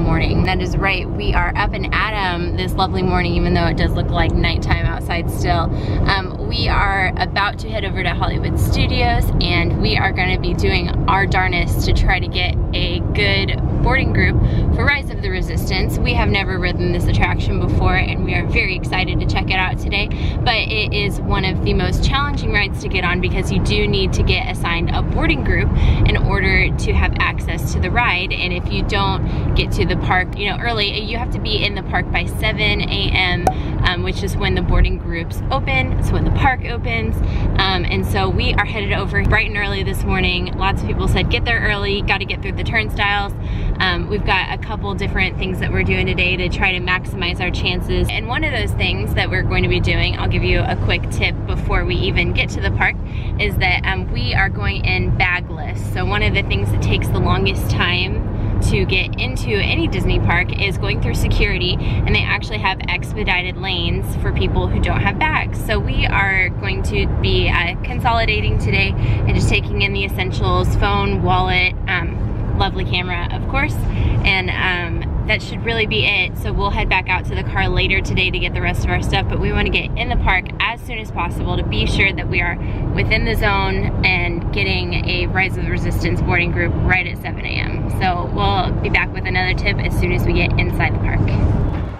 morning. That is right, we are up and at 'em this lovely morning, even though it does look like nighttime outside still. We are about to head over to Hollywood Studios, and we are gonna be doing our darnest to try to get a good boarding group for Rise of the Resistance. We have never ridden this attraction before, and we are very excited to check it out today, but it is one of the most challenging rides to get on because you do need to get assigned a boarding group in order to have access to the ride. And if you don't get to the park, early, you have to be in the park by 7 a.m., which is when the boarding groups open. It's when the park opens. And so we are headed over bright and early this morning. Lots of people said get there early, got to get through the turnstiles. We've got a couple different things that we're doing today to try to maximize our chances. And one of those things that we're going to be doing, I'll give you a quick tip before we even get to the park, is that we are going in bagless. So one of the things that takes the longest time to get into any Disney park is going through security, and they actually have expedited lanes for people who don't have bags. So we are going to be consolidating today and just taking in the essentials: phone, wallet, lovely camera, of course, and that should really be it. So we'll head back out to the car later today to get the rest of our stuff, but we want to get in the park as soon as possible to be sure that we are within the zone and getting a Rise of the Resistance boarding group right at 7 a.m. So we'll be back with another tip as soon as we get inside the park.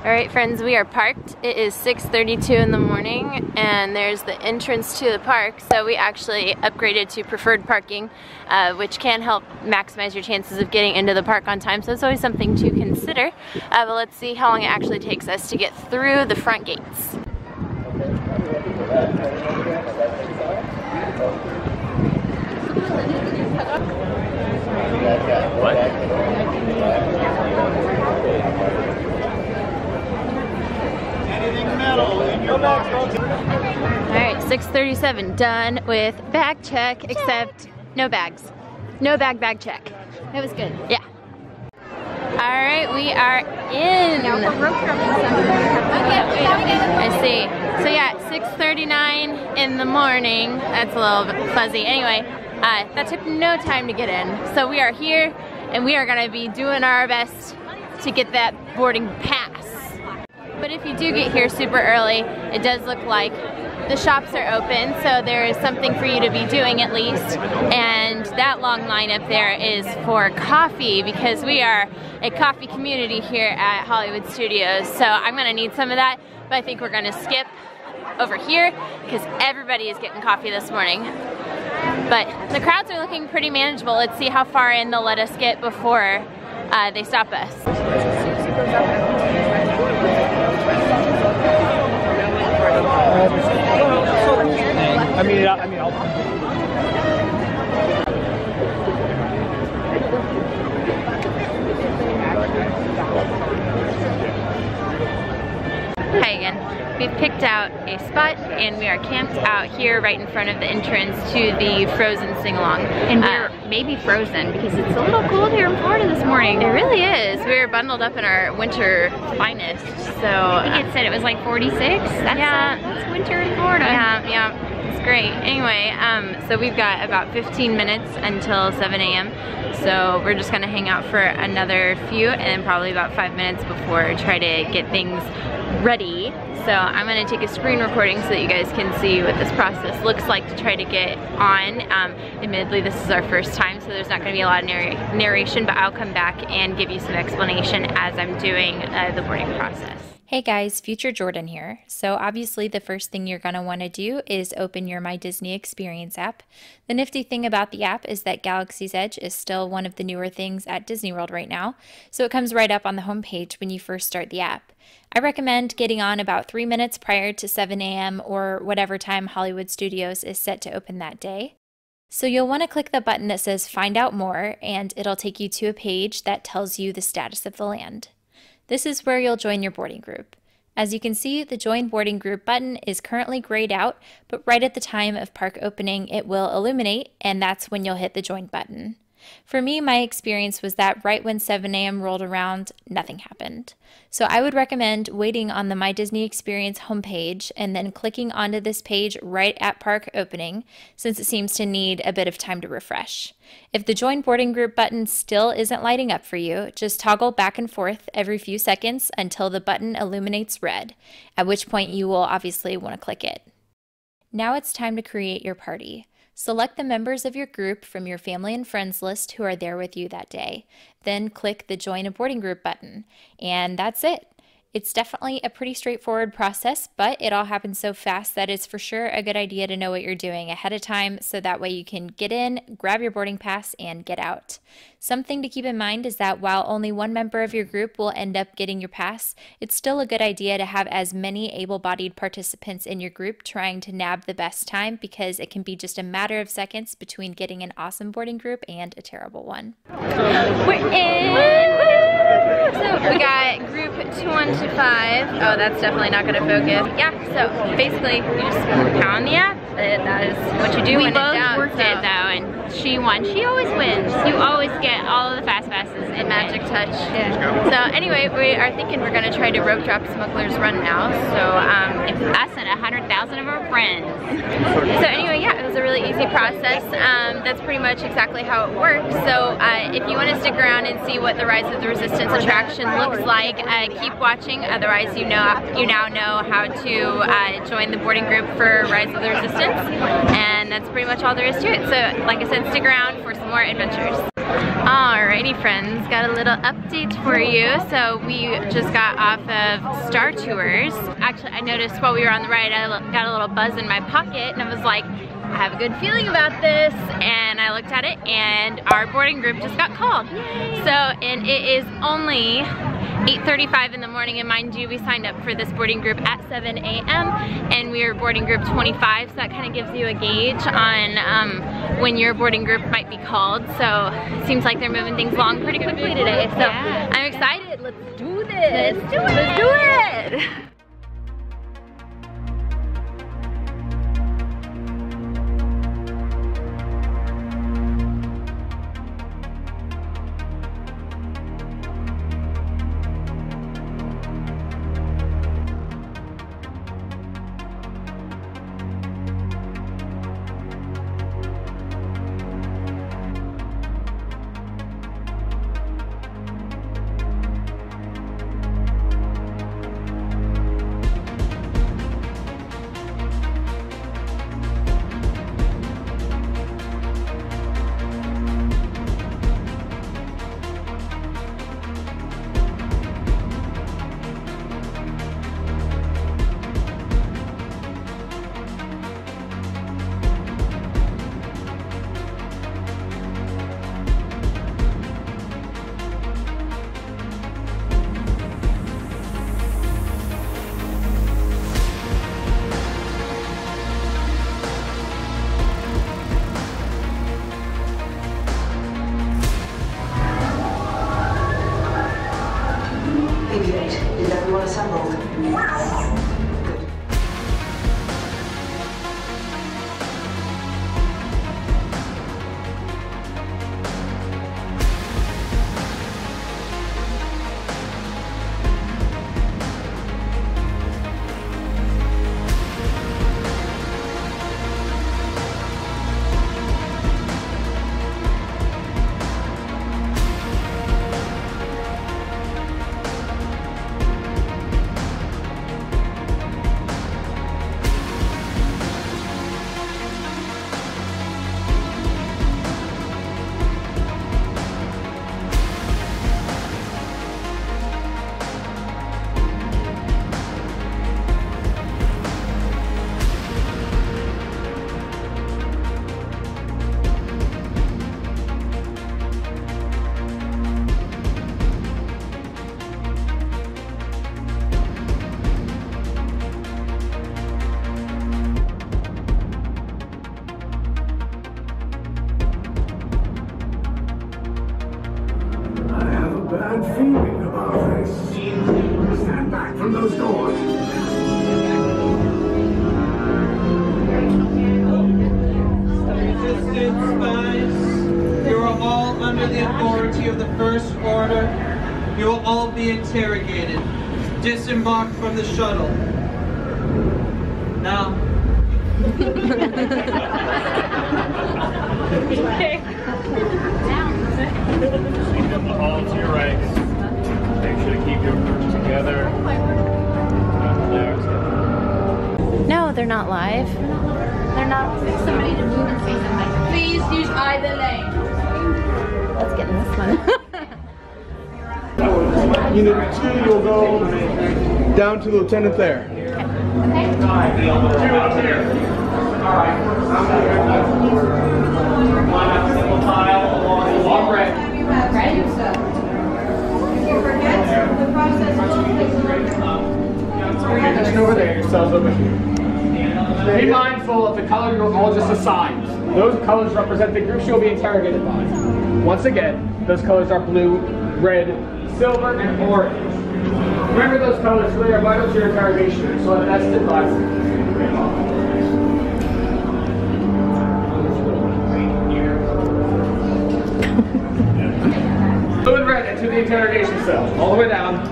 All right, friends, we are parked. It is 6:32 in the morning, and there's the entrance to the park. So we actually upgraded to preferred parking, which can help maximize your chances of getting into the park on time. So it's always something to consider. But let's see how long it actually takes us to get through the front gates. Alright, 6:37, done with bag check, except no bags. No bag check. That was good. Yeah. Alright, we are in. Now we're rope dropping I see. So yeah, 6:39 in the morning. That's a little bit fuzzy. Anyway, that took no time to get in. So we are here, and we are gonna be doing our best to get that boarding pass. But if you do get here super early, it does look like the shops are open, so there is something for you to be doing at least. And that long line up there is for coffee, because we are a coffee community here at Hollywood Studios. So I'm gonna need some of that, but I think we're gonna skip over here because everybody is getting coffee this morning. But the crowds are looking pretty manageable. Let's see how far in they'll let us get before they stop us. Hi again. We've picked out a spot, and we are camped out here right in front of the entrance to the Frozen sing-along. And we're maybe frozen because it's a little cold here in Florida this morning. It really is. We're bundled up in our winter finest. So I think it said it was like 46. That's winter in Florida. Yeah. It's great. Anyway, so we've got about 15 minutes until 7 a.m. So we're just gonna hang out for another few, and then probably about 5 minutes before try to get things ready. So I'm gonna take a screen recording so that you guys can see what this process looks like to try to get on. Admittedly, this is our first time, so there's not gonna be a lot of narration, but I'll come back and give you some explanation as I'm doing the boarding process. Hey guys, Future Jordan here. So obviously the first thing you're going to want to do is open your My Disney Experience app. The nifty thing about the app is that Galaxy's Edge is still one of the newer things at Disney World right now, so it comes right up on the home page when you first start the app. I recommend getting on about 3 minutes prior to 7 a.m. or whatever time Hollywood Studios is set to open that day. So you'll want to click the button that says Find Out More, and it'll take you to a page that tells you the status of the land. This is where you'll join your boarding group. As you can see, the Join Boarding Group button is currently grayed out, but right at the time of park opening, it will illuminate, and that's when you'll hit the Join button. For me, my experience was that right when 7 a.m. rolled around, nothing happened. So I would recommend waiting on the My Disney Experience homepage and then clicking onto this page right at park opening, since it seems to need a bit of time to refresh. If the Join Boarding Group button still isn't lighting up for you, just toggle back and forth every few seconds until the button illuminates red, at which point you will obviously want to click it. Now it's time to create your party. Select the members of your group from your family and friends list who are there with you that day. Then click the Join a Boarding Group button, and that's it. It's definitely a pretty straightforward process, but it all happens so fast that it's for sure a good idea to know what you're doing ahead of time, so that way you can get in, grab your boarding pass, and get out. Something to keep in mind is that while only one member of your group will end up getting your pass, it's still a good idea to have as many able-bodied participants in your group trying to nab the best time, because it can be just a matter of seconds between getting an awesome boarding group and a terrible one. We're in! So we got group 2-1 to 5. Oh, that's definitely not gonna focus. Yeah, so basically you just pound the app. That is what you do when in doubt. We both worked it though, and she won. She always wins. You always get all of the fast passes and magic touch. Yeah. So anyway, we are thinking we're gonna try to rope drop Smuggler's Run now. So if us and 100,000 of our friends. So anyway, yeah, it was a really easy process. That's pretty much exactly how it works. So if you want to stick around and see what the Rise of the Resistance attraction looks like, keep watching. Otherwise, you now know how to join the boarding group for Rise of the Resistance. And that's pretty much all there is to it. So like I said, stick around for some more adventures. Alrighty friends, got a little update for you. So we just got off of Star Tours. Actually, I noticed while we were on the ride, I got a little buzz in my pocket, and I was like, I have a good feeling about this. And I looked at it, and our boarding group just got called. Yay. So, and it is only 8:35 in the morning, and mind you, we signed up for this boarding group at 7 a.m. and we are boarding group 25, so that kind of gives you a gauge on when your boarding group might be called. So it seems like they're moving things along pretty quickly today. So yeah. I'm excited. Let's do this. Let's do it. Let's do it. Is everyone assembled? Bad feeling about this. Stand back from those doors. Resistance spies, you're all order, you will all be interrogated. Disembark from the shuttle. Now. Okay. Keep them all to your ranks. Make sure to keep your groups together. No, they're not live. They're not. Somebody to move and say something. Please use either lane. Let's get in this one. Unit 2, you'll go down to Lieutenant there. Over there, yourselves over here. Be mindful of the color you're all just assigned. Those colors represent the groups you'll be interrogated by. Once again, those colors are blue, red, silver, and orange. Remember those colors really are vital to your interrogation, so that's advice. Blue and red into the interrogation cell, all the way down.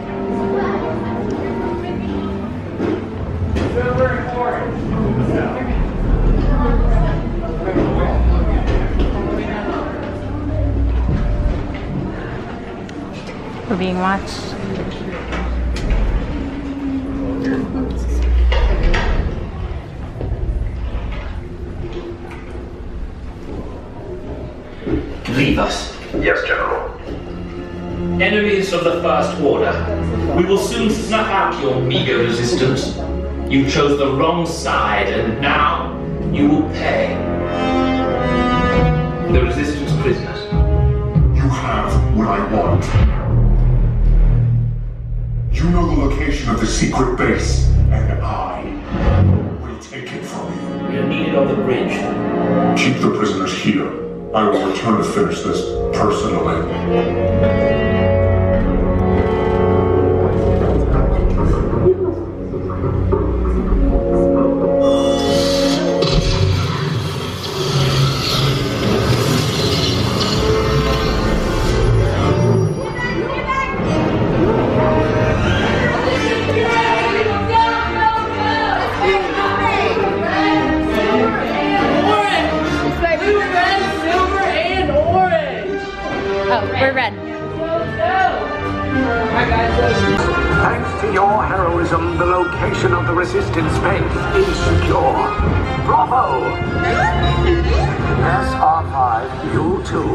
Silver and orange. We're being watched. Leave us. Yes, General. Enemies of the First Order. We will soon snuff out your meager resistance. You chose the wrong side, and now you will pay. The Resistance prisoners. You have what I want. You know the location of the secret base, and I will take it from you. We are needed on the bridge. Keep the prisoners here. I will return to finish this personally. We're red. Thanks to your heroism, the location of the resistance base is secure. Bravo! SR5, you too.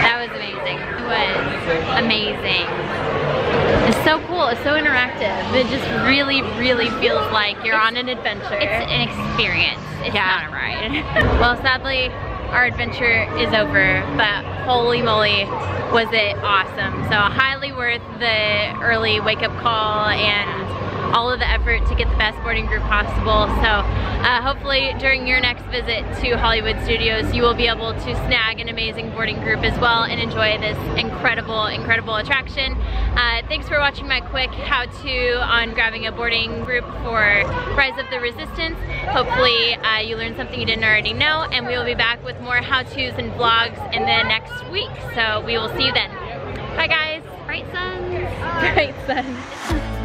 That was amazing. It was amazing. It's so cool. It's so interactive. It just really, really feels like you're on an adventure. It's an experience. It's not a ride. Well, sadly, our adventure is over, but holy moly, was it awesome. So highly worth the early wake-up call and all of the effort to get the best boarding group possible. So hopefully during your next visit to Hollywood Studios, you will be able to snag an amazing boarding group as well and enjoy this incredible, incredible attraction. Thanks for watching my quick how-to on grabbing a boarding group for Rise of the Resistance. Hopefully you learned something you didn't already know, and we will be back with more how-tos and vlogs in the next week. So we will see you then. Bye guys. Bright suns. Bright suns.